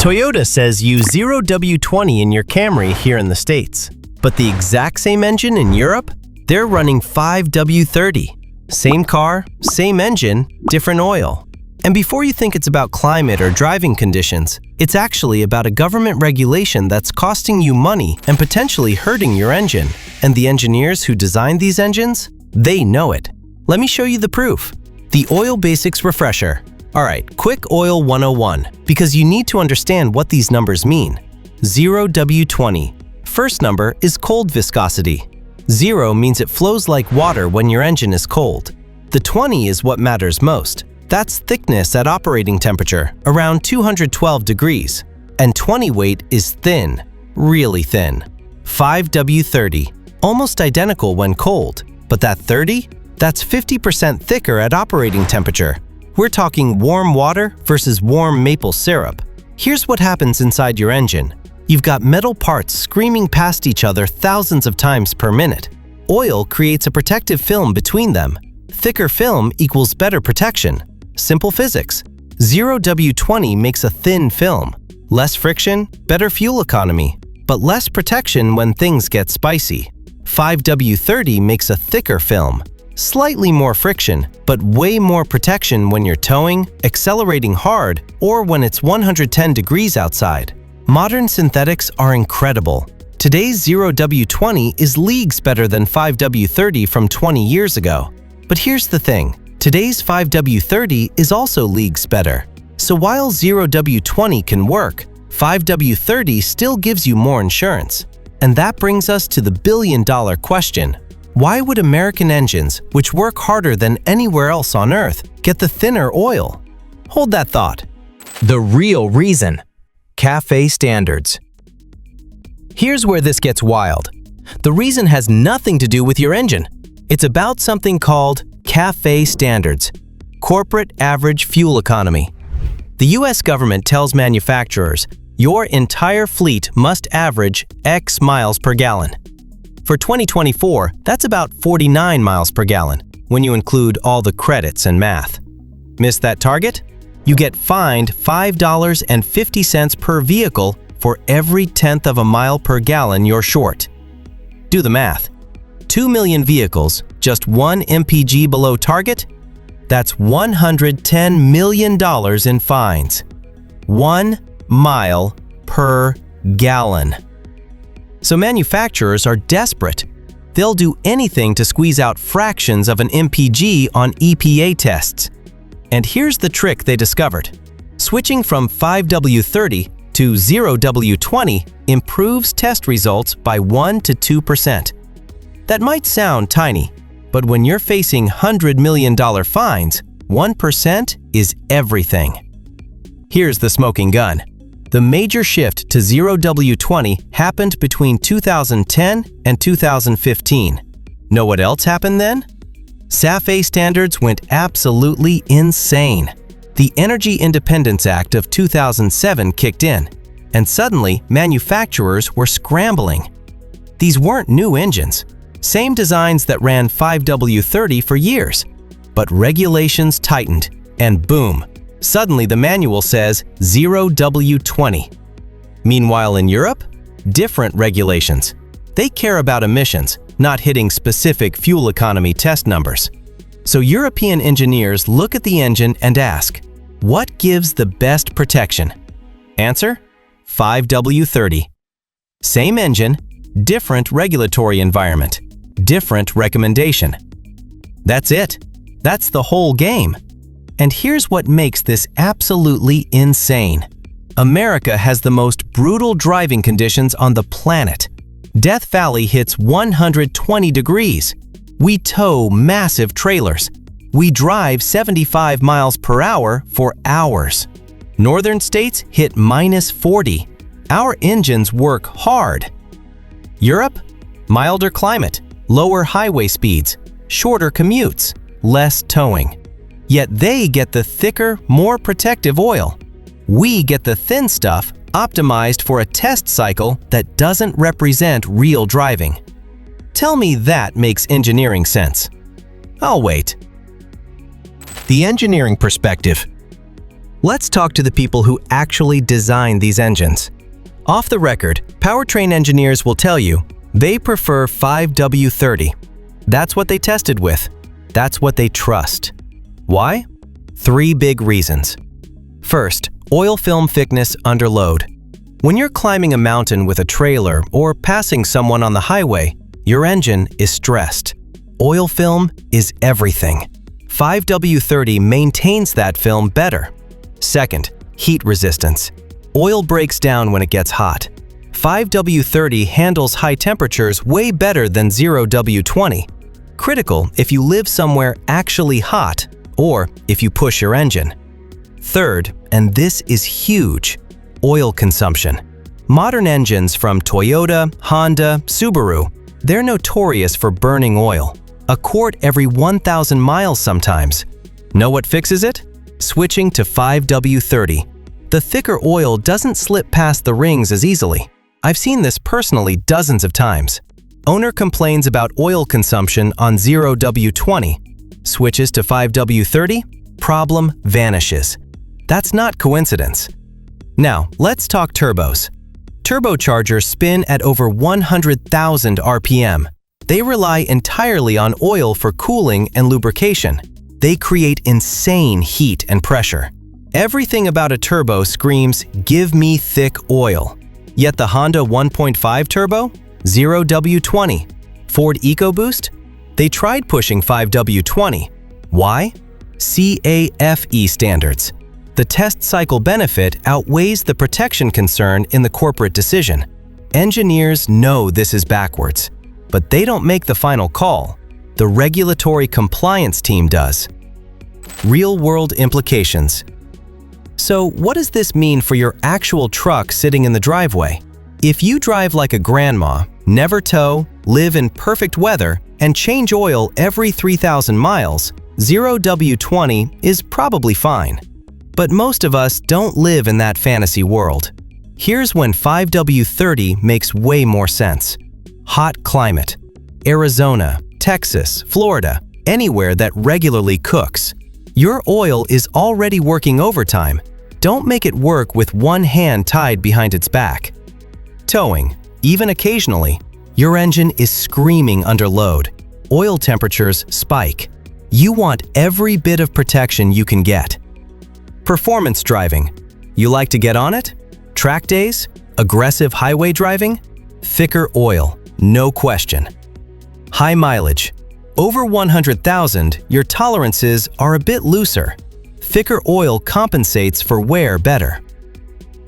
Toyota says use 0W20 in your Camry here in the States. But the exact same engine in Europe? They're running 5W30. Same car, same engine, different oil. And before you think it's about climate or driving conditions, it's actually about a government regulation that's costing you money and potentially hurting your engine. And the engineers who designed these engines, they know it. Let me show you the proof. The Oil Basics Refresher. Alright, quick Oil 101, because you need to understand what these numbers mean. 0W20. First number is cold viscosity. 0 means it flows like water when your engine is cold. The 20 is what matters most. That's thickness at operating temperature, around 212 degrees. And 20 weight is thin, really thin. 5W30, almost identical when cold. But that 30? That's 50% thicker at operating temperature. We're talking warm water versus warm maple syrup. Here's what happens inside your engine. You've got metal parts screaming past each other thousands of times per minute. Oil creates a protective film between them. Thicker film equals better protection. Simple physics. 0W20 makes a thin film. Less friction, better fuel economy, but less protection when things get spicy. 5W30 makes a thicker film. Slightly more friction, but way more protection when you're towing, accelerating hard, or when it's 110 degrees outside. Modern synthetics are incredible. Today's 0W20 is leagues better than 5W30 from 20 years ago. But here's the thing. Today's 5W30 is also leagues better. So while 0W20 can work, 5W30 still gives you more insurance. And that brings us to the billion-dollar question. Why would American engines, which work harder than anywhere else on Earth, get the thinner oil? Hold that thought. The real reason. CAFE standards. Here's where this gets wild. The reason has nothing to do with your engine. It's about something called CAFE standards, Corporate Average Fuel Economy. The US government tells manufacturers, your entire fleet must average X miles per gallon. For 2024, that's about 49 miles per gallon, when you include all the credits and math. Miss that target? You get fined $5.50 per vehicle for every tenth of a mile per gallon you're short. Do the math. 2 million vehicles, just 1 mpg below target? That's $110 million in fines. 1 mile per gallon. So manufacturers are desperate. They'll do anything to squeeze out fractions of an mpg on EPA tests. And here's the trick they discovered. Switching from 5W30 to 0W20 improves test results by 1 to 2%. That might sound tiny, but when you're facing $100 million fines, 1% is everything. Here's the smoking gun. The major shift to 0W20 happened between 2010 and 2015. Know what else happened then? CAFE standards went absolutely insane. The Energy Independence Act of 2007 kicked in, and suddenly manufacturers were scrambling. These weren't new engines. Same designs that ran 5W30 for years. But regulations tightened, and boom, suddenly the manual says 0W20. Meanwhile in Europe, different regulations. They care about emissions, not hitting specific fuel economy test numbers. So European engineers look at the engine and ask, what gives the best protection? Answer: 5W30. Same engine, different regulatory environment, different recommendation. That's it. That's the whole game. And here's what makes this absolutely insane. America has the most brutal driving conditions on the planet. Death Valley hits 120 degrees. We tow massive trailers. We drive 75 miles per hour for hours. Northern states hit -40. Our engines work hard. Europe? Milder climate, lower highway speeds, shorter commutes, less towing. Yet they get the thicker, more protective oil. We get the thin stuff optimized for a test cycle that doesn't represent real driving. Tell me that makes engineering sense. I'll wait. The engineering perspective. Let's talk to the people who actually design these engines. Off the record, powertrain engineers will tell you they prefer 5W30. That's what they tested with. That's what they trust. Why? 3 big reasons. First, oil film thickness under load. When you're climbing a mountain with a trailer or passing someone on the highway, your engine is stressed. Oil film is everything. 5W30 maintains that film better. Second, heat resistance. Oil breaks down when it gets hot. 5W30 handles high temperatures way better than 0W20. Critical if you live somewhere actually hot or if you push your engine. Third, and this is huge, oil consumption. Modern engines from Toyota, Honda, Subaru, they're notorious for burning oil. A quart every 1,000 miles sometimes. Know what fixes it? Switching to 5W30. The thicker oil doesn't slip past the rings as easily. I've seen this personally dozens of times. Owner complains about oil consumption on 0W20. Switches to 5W30, problem vanishes. That's not coincidence. Now, let's talk turbos. Turbochargers spin at over 100,000 RPM. They rely entirely on oil for cooling and lubrication. They create insane heat and pressure. Everything about a turbo screams, "Give me thick oil." Yet the Honda 1.5 turbo, 0W20, Ford EcoBoost, they tried pushing 5W20. Why? CAFE standards. The test cycle benefit outweighs the protection concern in the corporate decision. Engineers know this is backwards, but they don't make the final call. The regulatory compliance team does. Real-world implications. So what does this mean for your actual truck sitting in the driveway? If you drive like a grandma, never tow, live in perfect weather, and change oil every 3,000 miles, 0W20 is probably fine. But most of us don't live in that fantasy world. Here's when 5W30 makes way more sense. Hot climate. Arizona, Texas, Florida, anywhere that regularly cooks. Your oil is already working overtime. Don't make it work with one hand tied behind its back. Towing, even occasionally, your engine is screaming under load. Oil temperatures spike. You want every bit of protection you can get. Performance driving. You like to get on it? Track days? Aggressive highway driving? Thicker oil, no question. High mileage. Over 100,000, your tolerances are a bit looser. Thicker oil compensates for wear better.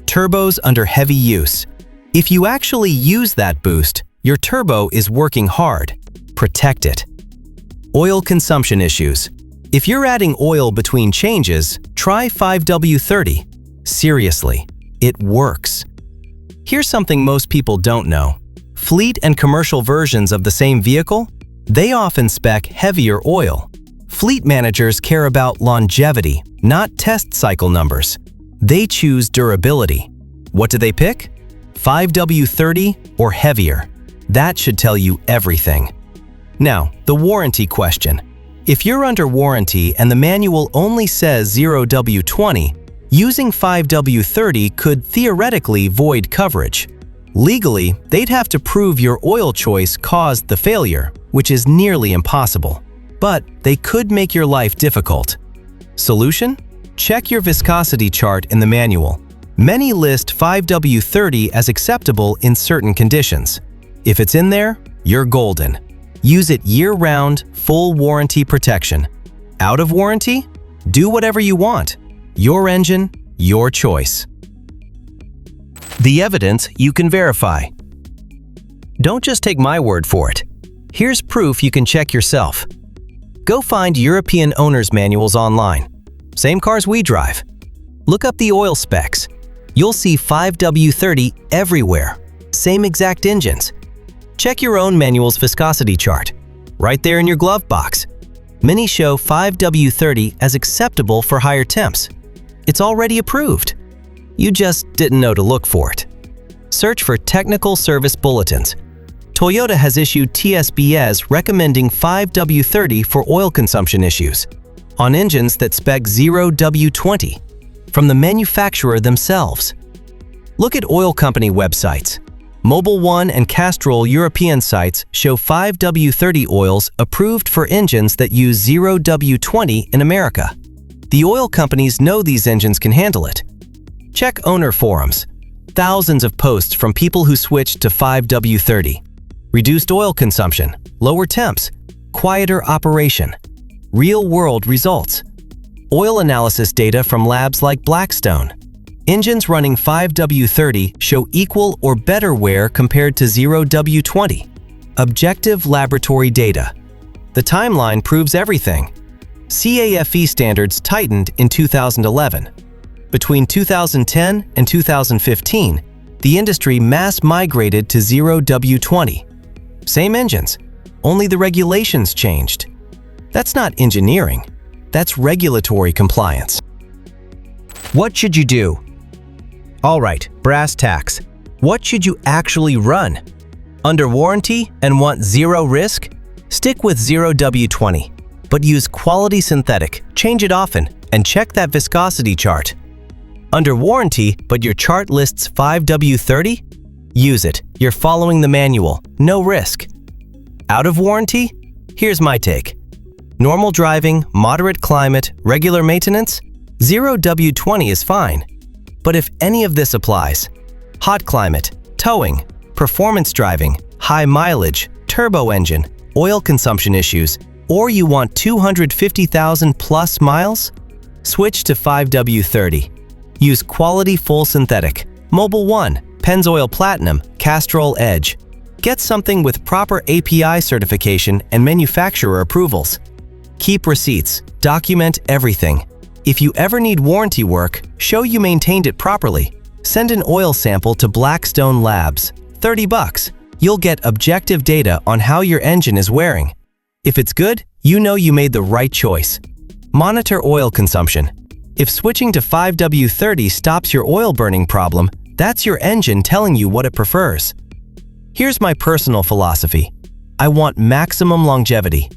Turbos under heavy use. If you actually use that boost, your turbo is working hard. Protect it. Oil consumption issues. If you're adding oil between changes, try 5W30. Seriously, it works. Here's something most people don't know. Fleet and commercial versions of the same vehicle, they often spec heavier oil. Fleet managers care about longevity, not test cycle numbers. They choose durability. What do they pick? 5W30 or heavier. That should tell you everything. Now, the warranty question. If you're under warranty and the manual only says 0W20, using 5W30 could theoretically void coverage. Legally, they'd have to prove your oil choice caused the failure, which is nearly impossible. But they could make your life difficult. Solution? Check your viscosity chart in the manual. Many list 5W30 as acceptable in certain conditions. If it's in there, you're golden. Use it year-round, full warranty protection. Out of warranty? Do whatever you want. Your engine, your choice. The evidence you can verify. Don't just take my word for it. Here's proof you can check yourself. Go find European owners' manuals online. Same cars we drive. Look up the oil specs. You'll see 5W30 everywhere. Same exact engines. Check your own manual's viscosity chart. Right there in your glove box. Many show 5W30 as acceptable for higher temps. It's already approved. You just didn't know to look for it. Search for technical service bulletins. Toyota has issued TSBs recommending 5W30 for oil consumption issues on engines that spec 0W20. from the manufacturer themselves. Look at oil company websites. Mobil 1 and Castrol European sites show 5W30 oils approved for engines that use 0W20 in America. The oil companies know these engines can handle it. Check owner forums. Thousands of posts from people who switched to 5W30. Reduced oil consumption, lower temps, quieter operation. Real-world results. Oil analysis data from labs like Blackstone. Engines running 5W30 show equal or better wear compared to 0W20. Objective laboratory data. The timeline proves everything. CAFE standards tightened in 2011. Between 2010 and 2015, the industry mass migrated to 0W20. Same engines, only the regulations changed. That's not engineering, that's regulatory compliance. What should you do? All right, brass tacks. What should you actually run? Under warranty and want zero risk? Stick with 0W20, but use quality synthetic, change it often, and check that viscosity chart. Under warranty, but your chart lists 5W30? Use it, you're following the manual, no risk. Out of warranty? Here's my take. Normal driving, moderate climate, regular maintenance? 0W20 is fine. But if any of this applies, hot climate, towing, performance driving, high mileage, turbo engine, oil consumption issues, or you want 250,000 plus miles? Switch to 5W30. Use quality full synthetic, Mobil 1, Pennzoil Platinum, Castrol Edge. Get something with proper API certification and manufacturer approvals. Keep receipts, document everything. If you ever need warranty work, show you maintained it properly. Send an oil sample to Blackstone Labs, $30. You'll get objective data on how your engine is wearing. If it's good, you know you made the right choice. Monitor oil consumption. If switching to 5W30 stops your oil burning problem, that's your engine telling you what it prefers. Here's my personal philosophy. I want maximum longevity.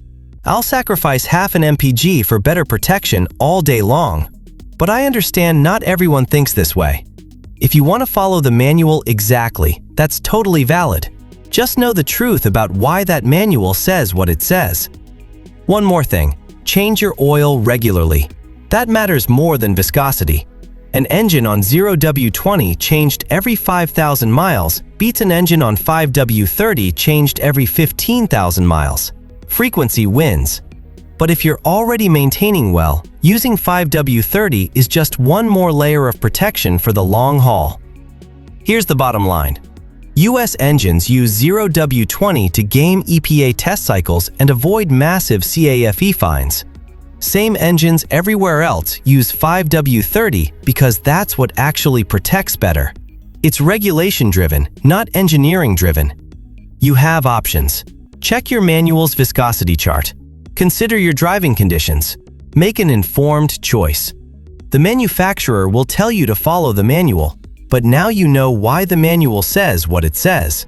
I'll sacrifice half an mpg for better protection all day long. But I understand not everyone thinks this way. If you want to follow the manual exactly, that's totally valid. Just know the truth about why that manual says what it says. One more thing, change your oil regularly. That matters more than viscosity. An engine on 0W20 changed every 5,000 miles beats an engine on 5W30 changed every 15,000 miles. Frequency wins. But if you're already maintaining well, using 5W30 is just one more layer of protection for the long haul. Here's the bottom line. US engines use 0W20 to game EPA test cycles and avoid massive CAFE fines. Same engines everywhere else use 5W30 because that's what actually protects better. It's regulation-driven, not engineering-driven. You have options. Check your manual's viscosity chart. Consider your driving conditions. Make an informed choice. The manufacturer will tell you to follow the manual, but now you know why the manual says what it says.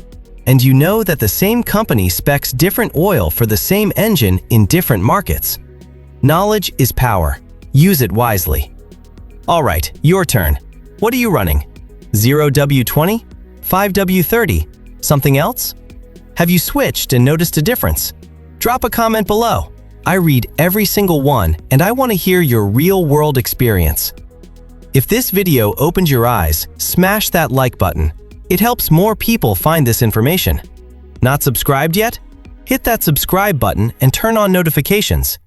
And you know that the same company specs different oil for the same engine in different markets. Knowledge is power. Use it wisely. All right, your turn. What are you running? 0W20? 5W30? Something else? Have you switched and noticed a difference? Drop a comment below. I read every single one and I want to hear your real-world experience. If this video opened your eyes, smash that like button. It helps more people find this information. Not subscribed yet? Hit that subscribe button and turn on notifications.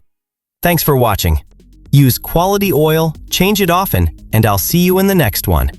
Thanks for watching. Use quality oil, change it often, and I'll see you in the next one.